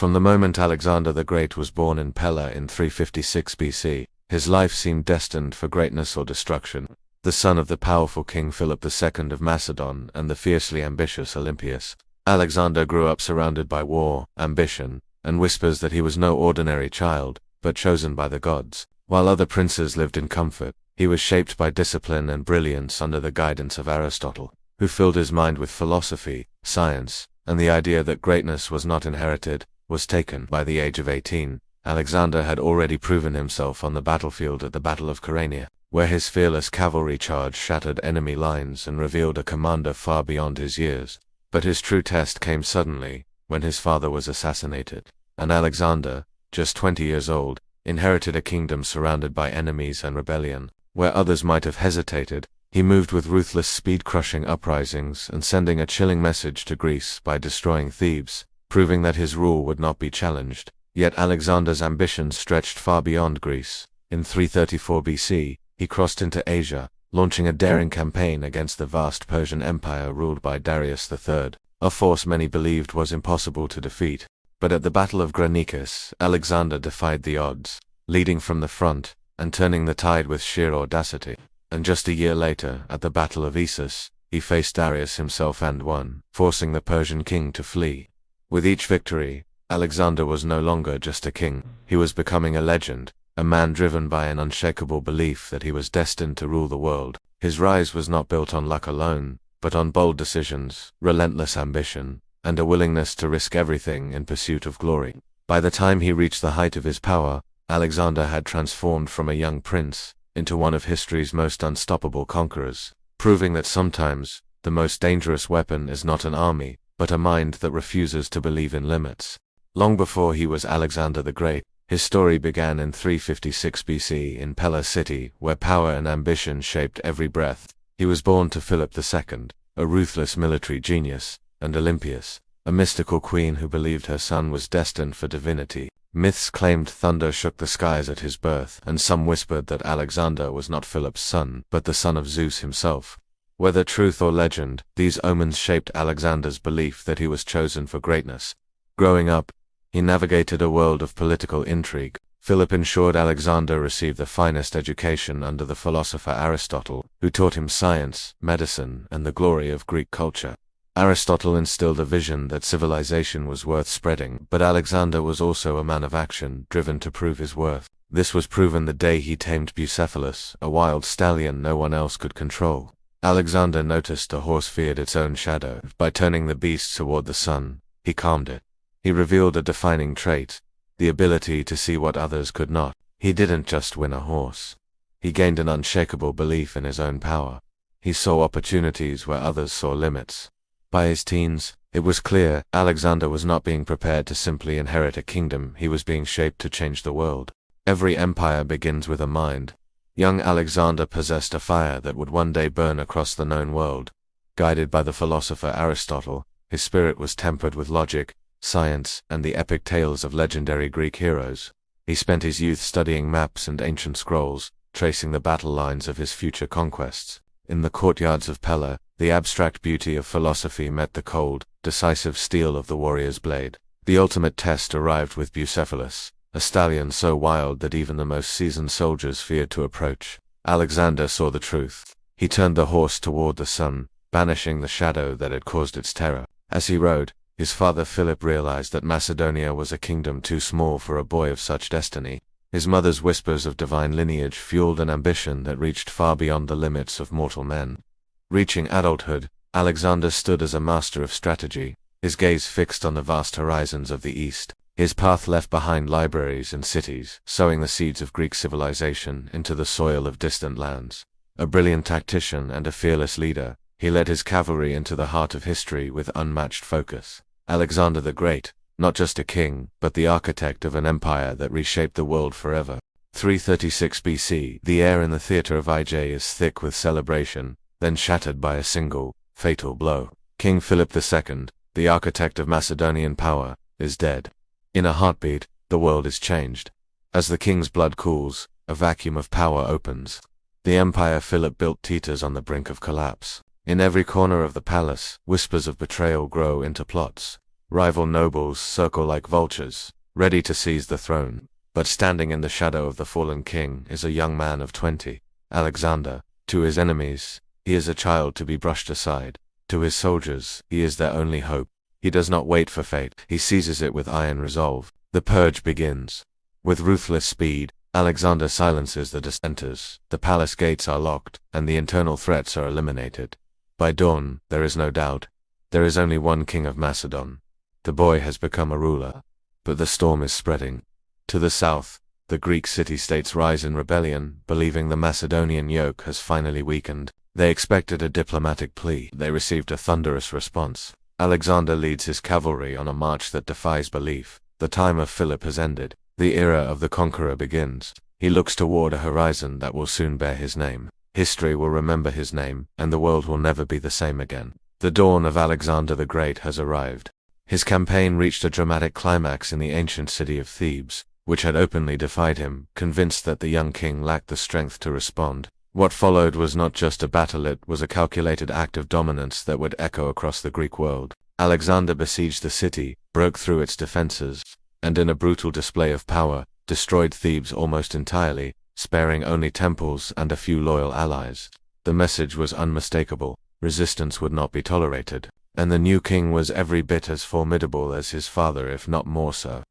From the moment Alexander the Great was born in Pella in 356 BC, his life seemed destined for greatness or destruction. The son of the powerful King Philip II of Macedon and the fiercely ambitious Olympias, Alexander grew up surrounded by war, ambition, and whispers that he was no ordinary child, but chosen by the gods. While other princes lived in comfort, he was shaped by discipline and brilliance under the guidance of Aristotle, who filled his mind with philosophy, science, and the idea that greatness was not inherited, was taken. By the age of 18, Alexander had already proven himself on the battlefield at the Battle of Chaeronea, where his fearless cavalry charge shattered enemy lines and revealed a commander far beyond his years. But his true test came suddenly, when his father was assassinated, and Alexander, just 20 years old, inherited a kingdom surrounded by enemies and rebellion. Where others might have hesitated, he moved with ruthless speed, crushing uprisings and sending a chilling message to Greece by destroying Thebes, proving that his rule would not be challenged. Yet Alexander's ambitions stretched far beyond Greece. In 334 BC, he crossed into Asia, launching a daring campaign against the vast Persian Empire ruled by Darius III, a force many believed was impossible to defeat. But at the Battle of Granicus, Alexander defied the odds, leading from the front and turning the tide with sheer audacity. And just a year later, at the Battle of Issus, he faced Darius himself and won, forcing the Persian king to flee. With each victory, Alexander was no longer just a king. He was becoming a legend, a man driven by an unshakable belief that he was destined to rule the world. His rise was not built on luck alone, but on bold decisions, relentless ambition, and a willingness to risk everything in pursuit of glory. By the time he reached the height of his power, Alexander had transformed from a young prince into one of history's most unstoppable conquerors, proving that sometimes the most dangerous weapon is not an army, but a mind that refuses to believe in limits. Long before he was Alexander the Great, his story began in 356 BC in Pella city, where power and ambition shaped every breath. He was born to Philip II, a ruthless military genius, and Olympias, a mystical queen who believed her son was destined for divinity. Myths claimed thunder shook the skies at his birth, and some whispered that Alexander was not Philip's son, but the son of Zeus himself. Whether truth or legend, these omens shaped Alexander's belief that he was chosen for greatness. Growing up, he navigated a world of political intrigue. Philip ensured Alexander received the finest education under the philosopher Aristotle, who taught him science, medicine, and the glory of Greek culture. Aristotle instilled a vision that civilization was worth spreading, but Alexander was also a man of action, driven to prove his worth. This was proven the day he tamed Bucephalus, a wild stallion no one else could control. Alexander noticed a horse feared its own shadow. By turning the beast toward the sun, he calmed it. He revealed a defining trait, the ability to see what others could not. He didn't just win a horse. He gained an unshakable belief in his own power. He saw opportunities where others saw limits. By his teens, it was clear Alexander was not being prepared to simply inherit a kingdom, he was being shaped to change the world. Every empire begins with a mind. Young Alexander possessed a fire that would one day burn across the known world. Guided by the philosopher Aristotle, his spirit was tempered with logic, science, and the epic tales of legendary Greek heroes. He spent his youth studying maps and ancient scrolls, tracing the battle lines of his future conquests. In the courtyards of Pella, the abstract beauty of philosophy met the cold, decisive steel of the warrior's blade. The ultimate test arrived with Bucephalus, a stallion so wild that even the most seasoned soldiers feared to approach. Alexander saw the truth. He turned the horse toward the sun, banishing the shadow that had caused its terror. As he rode, his father Philip realized that Macedonia was a kingdom too small for a boy of such destiny. His mother's whispers of divine lineage fueled an ambition that reached far beyond the limits of mortal men. Reaching adulthood, Alexander stood as a master of strategy, his gaze fixed on the vast horizons of the East. His path left behind libraries and cities, sowing the seeds of Greek civilization into the soil of distant lands. A brilliant tactician and a fearless leader, he led his cavalry into the heart of history with unmatched focus. Alexander the Great, not just a king, but the architect of an empire that reshaped the world forever. 336 BC, the air in the theater of IJ is thick with celebration, then shattered by a single, fatal blow. King Philip II, the architect of Macedonian power, is dead. In a heartbeat, the world is changed. As the king's blood cools, a vacuum of power opens. The empire Philip built teeters on the brink of collapse. In every corner of the palace, whispers of betrayal grow into plots. Rival nobles circle like vultures, ready to seize the throne. But standing in the shadow of the fallen king is a young man of 20, Alexander. To his enemies, he is a child to be brushed aside. To his soldiers, he is their only hope. He does not wait for fate, he seizes it with iron resolve. The purge begins. With ruthless speed, Alexander silences the dissenters, the palace gates are locked, and the internal threats are eliminated. By dawn, there is no doubt. There is only one king of Macedon. The boy has become a ruler. But the storm is spreading. To the south, the Greek city-states rise in rebellion, believing the Macedonian yoke has finally weakened. They expected a diplomatic plea. They received a thunderous response. Alexander leads his cavalry on a march that defies belief. The time of Philip has ended. The era of the conqueror begins. He looks toward a horizon that will soon bear his name. History will remember his name, and the world will never be the same again. The dawn of Alexander the Great has arrived. His campaign reached a dramatic climax in the ancient city of Thebes, which had openly defied him, convinced that the young king lacked the strength to respond. What followed was not just a battle, it was a calculated act of dominance that would echo across the Greek world. Alexander besieged the city, broke through its defenses, and in a brutal display of power, destroyed Thebes almost entirely, sparing only temples and a few loyal allies. The message was unmistakable: resistance would not be tolerated, and the new king was every bit as formidable as his father, if not more so.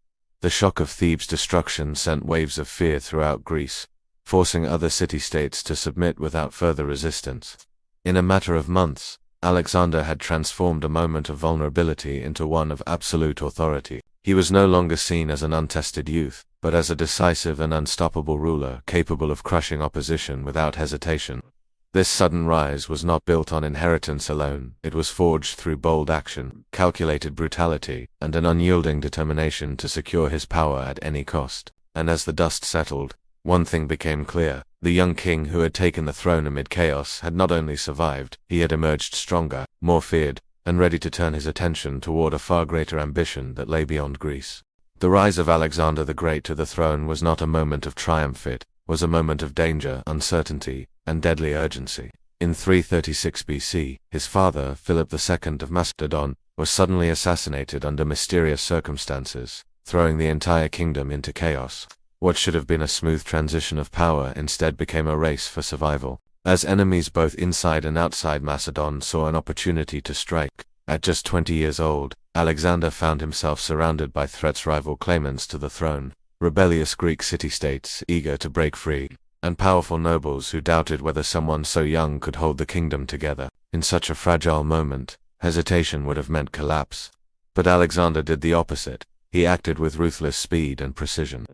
The shock of Thebes' destruction sent waves of fear throughout Greece, forcing other city-states to submit without further resistance. In a matter of months, Alexander had transformed a moment of vulnerability into one of absolute authority. He was no longer seen as an untested youth, but as a decisive and unstoppable ruler capable of crushing opposition without hesitation. This sudden rise was not built on inheritance alone, it was forged through bold action, calculated brutality, and an unyielding determination to secure his power at any cost. And as the dust settled, one thing became clear: the young king who had taken the throne amid chaos had not only survived, he had emerged stronger, more feared, and ready to turn his attention toward a far greater ambition that lay beyond Greece. The rise of Alexander the Great to the throne was not a moment of triumph, it was a moment of danger, uncertainty, and deadly urgency. In 336 BC, his father, Philip II of Macedon, was suddenly assassinated under mysterious circumstances, throwing the entire kingdom into chaos. What should have been a smooth transition of power instead became a race for survival. As enemies both inside and outside Macedon saw an opportunity to strike, at just 20 years old, Alexander found himself surrounded by threats, rival claimants to the throne, rebellious Greek city-states eager to break free, and powerful nobles who doubted whether someone so young could hold the kingdom together. In such a fragile moment, hesitation would have meant collapse. But Alexander did the opposite. He acted with ruthless speed and precision.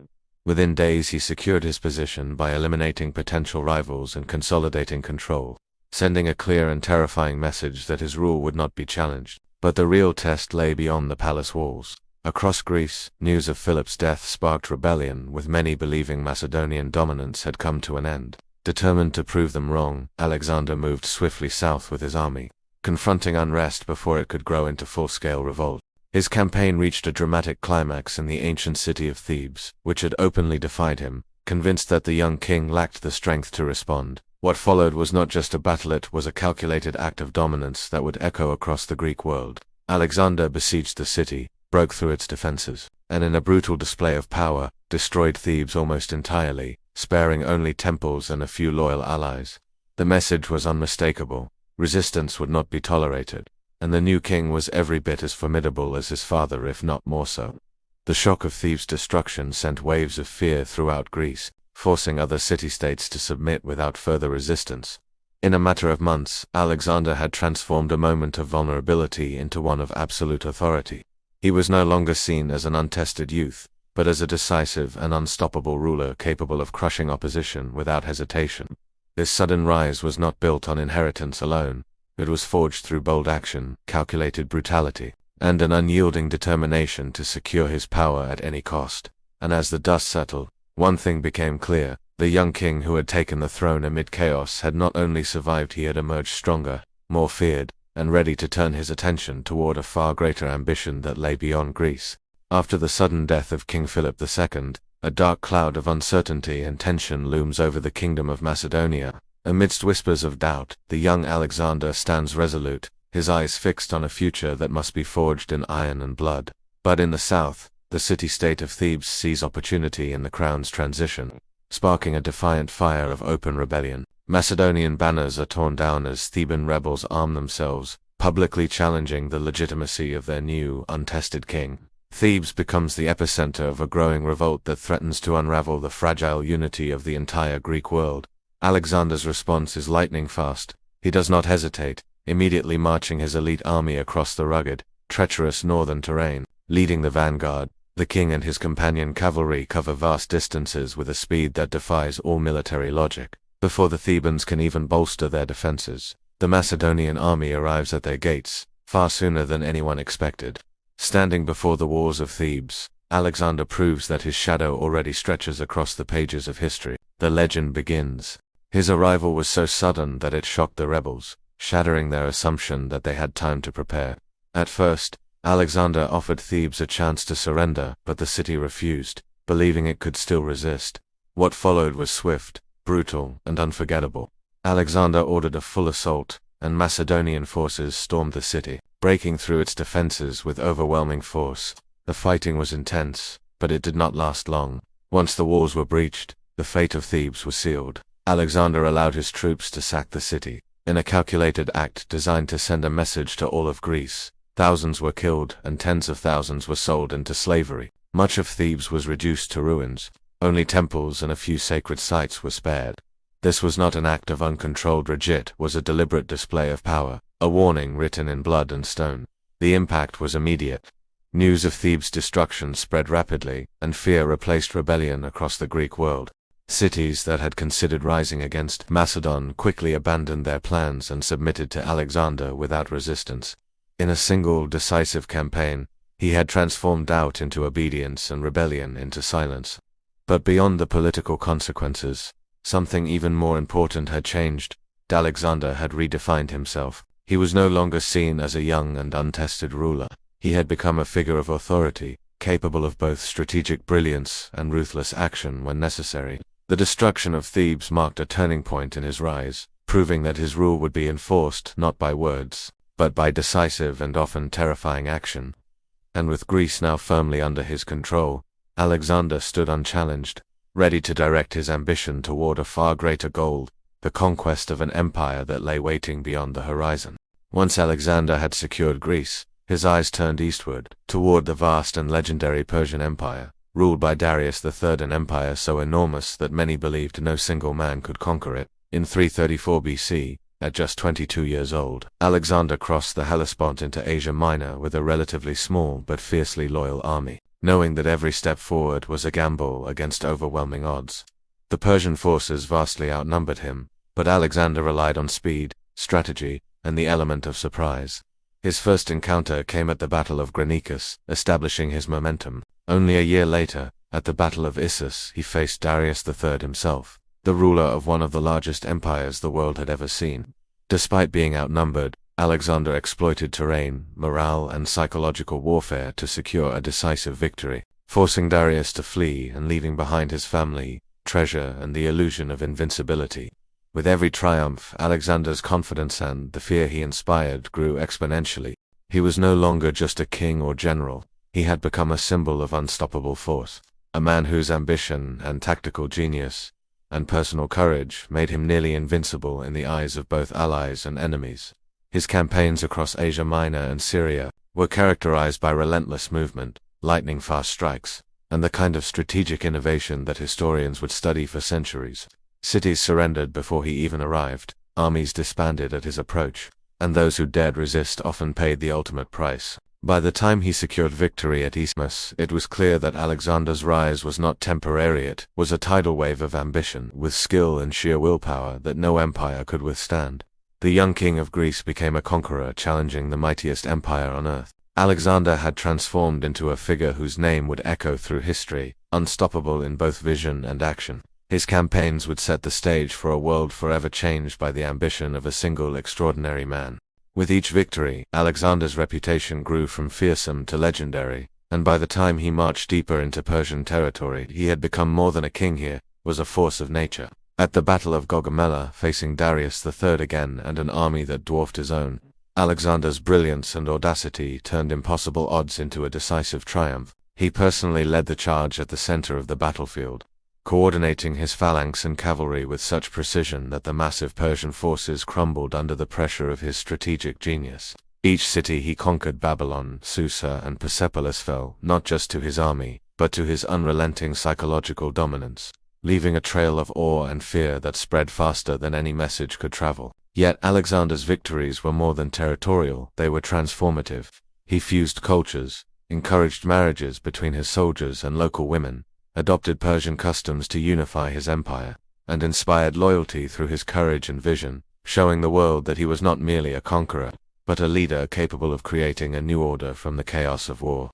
Within days he secured his position by eliminating potential rivals and consolidating control, sending a clear and terrifying message that his rule would not be challenged. But the real test lay beyond the palace walls. Across Greece, news of Philip's death sparked rebellion, with many believing Macedonian dominance had come to an end. Determined to prove them wrong, Alexander moved swiftly south with his army, confronting unrest before it could grow into full-scale revolt. His campaign reached a dramatic climax in the ancient city of Thebes, which had openly defied him. Convinced that the young king lacked the strength to respond, what followed was not just a battle, it was a calculated act of dominance that would echo across the Greek world. Alexander besieged the city, broke through its defenses, and in a brutal display of power, destroyed Thebes almost entirely, sparing only temples and a few loyal allies. The message was unmistakable: resistance would not be tolerated, and the new king was every bit as formidable as his father, if not more so. The shock of Thebes' destruction sent waves of fear throughout Greece, forcing other city-states to submit without further resistance. In a matter of months, Alexander had transformed a moment of vulnerability into one of absolute authority. He was no longer seen as an untested youth, but as a decisive and unstoppable ruler capable of crushing opposition without hesitation. This sudden rise was not built on inheritance alone. It was forged through bold action, calculated brutality, and an unyielding determination to secure his power at any cost. And as the dust settled, one thing became clear: the young king who had taken the throne amid chaos had not only survived, he had emerged stronger, more feared, and ready to turn his attention toward a far greater ambition that lay beyond Greece. After the sudden death of King Philip II, a dark cloud of uncertainty and tension looms over the kingdom of Macedonia. Amidst whispers of doubt, the young Alexander stands resolute, his eyes fixed on a future that must be forged in iron and blood. But in the south, the city-state of Thebes sees opportunity in the crown's transition, sparking a defiant fire of open rebellion. Macedonian banners are torn down as Theban rebels arm themselves, publicly challenging the legitimacy of their new, untested king. Thebes becomes the epicenter of a growing revolt that threatens to unravel the fragile unity of the entire Greek world. Alexander's response is lightning fast. He does not hesitate, immediately marching his elite army across the rugged, treacherous northern terrain. Leading the vanguard, the king and his companion cavalry cover vast distances with a speed that defies all military logic. Before the Thebans can even bolster their defenses, the Macedonian army arrives at their gates, far sooner than anyone expected. Standing before the walls of Thebes, Alexander proves that his shadow already stretches across the pages of history. The legend begins. His arrival was so sudden that it shocked the rebels, shattering their assumption that they had time to prepare. At first, Alexander offered Thebes a chance to surrender, but the city refused, believing it could still resist. What followed was swift, brutal, and unforgettable. Alexander ordered a full assault, and Macedonian forces stormed the city, breaking through its defenses with overwhelming force. The fighting was intense, but it did not last long. Once the walls were breached, the fate of Thebes was sealed. Alexander allowed his troops to sack the city, in a calculated act designed to send a message to all of Greece. Thousands were killed, and tens of thousands were sold into slavery. Much of Thebes was reduced to ruins. Only temples and a few sacred sites were spared. This was not an act of uncontrolled rage, it was a deliberate display of power, a warning written in blood and stone. The impact was immediate. News of Thebes' destruction spread rapidly, and fear replaced rebellion across the Greek world. Cities that had considered rising against Macedon quickly abandoned their plans and submitted to Alexander without resistance. In a single, decisive campaign, he had transformed doubt into obedience and rebellion into silence. But beyond the political consequences, something even more important had changed. Alexander had redefined himself. He was no longer seen as a young and untested ruler. He had become a figure of authority, capable of both strategic brilliance and ruthless action when necessary. The destruction of Thebes marked a turning point in his rise, proving that his rule would be enforced not by words, but by decisive and often terrifying action. And with Greece now firmly under his control, Alexander stood unchallenged, ready to direct his ambition toward a far greater goal, the conquest of an empire that lay waiting beyond the horizon. Once Alexander had secured Greece, his eyes turned eastward, toward the vast and legendary Persian Empire, ruled by Darius III, an empire so enormous that many believed no single man could conquer it. In 334 BC, at just 22 years old, Alexander crossed the Hellespont into Asia Minor with a relatively small but fiercely loyal army, knowing that every step forward was a gamble against overwhelming odds. The Persian forces vastly outnumbered him, but Alexander relied on speed, strategy, and the element of surprise. His first encounter came at the Battle of Granicus, establishing his momentum. Only a year later, at the Battle of Issus, he faced Darius III himself, the ruler of one of the largest empires the world had ever seen. Despite being outnumbered, Alexander exploited terrain, morale, and psychological warfare to secure a decisive victory, forcing Darius to flee and leaving behind his family, treasure, and the illusion of invincibility. With every triumph, Alexander's confidence and the fear he inspired grew exponentially. He was no longer just a king or general. He had become a symbol of unstoppable force, a man whose ambition and tactical genius and personal courage made him nearly invincible in the eyes of both allies and enemies. His campaigns across Asia Minor and Syria were characterized by relentless movement, lightning-fast strikes, and the kind of strategic innovation that historians would study for centuries. Cities surrendered before he even arrived, armies disbanded at his approach, and those who dared resist often paid the ultimate price. By the time he secured victory at Isthmus, it was clear that Alexander's rise was not temporary, it was a tidal wave of ambition, with skill and sheer willpower that no empire could withstand. The young king of Greece became a conqueror challenging the mightiest empire on earth. Alexander had transformed into a figure whose name would echo through history, unstoppable in both vision and action. His campaigns would set the stage for a world forever changed by the ambition of a single extraordinary man. With each victory, Alexander's reputation grew from fearsome to legendary, and by the time he marched deeper into Persian territory, he had become more than a king here, was a force of nature. At the Battle of Gaugamela, facing Darius III again and an army that dwarfed his own, Alexander's brilliance and audacity turned impossible odds into a decisive triumph. He personally led the charge at the center of the battlefield, coordinating his phalanx and cavalry with such precision that the massive Persian forces crumbled under the pressure of his strategic genius. Each city he conquered, Babylon, Susa, and Persepolis, fell not just to his army, but to his unrelenting psychological dominance, leaving a trail of awe and fear that spread faster than any message could travel. Yet Alexander's victories were more than territorial, they were transformative. He fused cultures, encouraged marriages between his soldiers and local women, adopted Persian customs to unify his empire, and inspired loyalty through his courage and vision, showing the world that he was not merely a conqueror, but a leader capable of creating a new order from the chaos of war.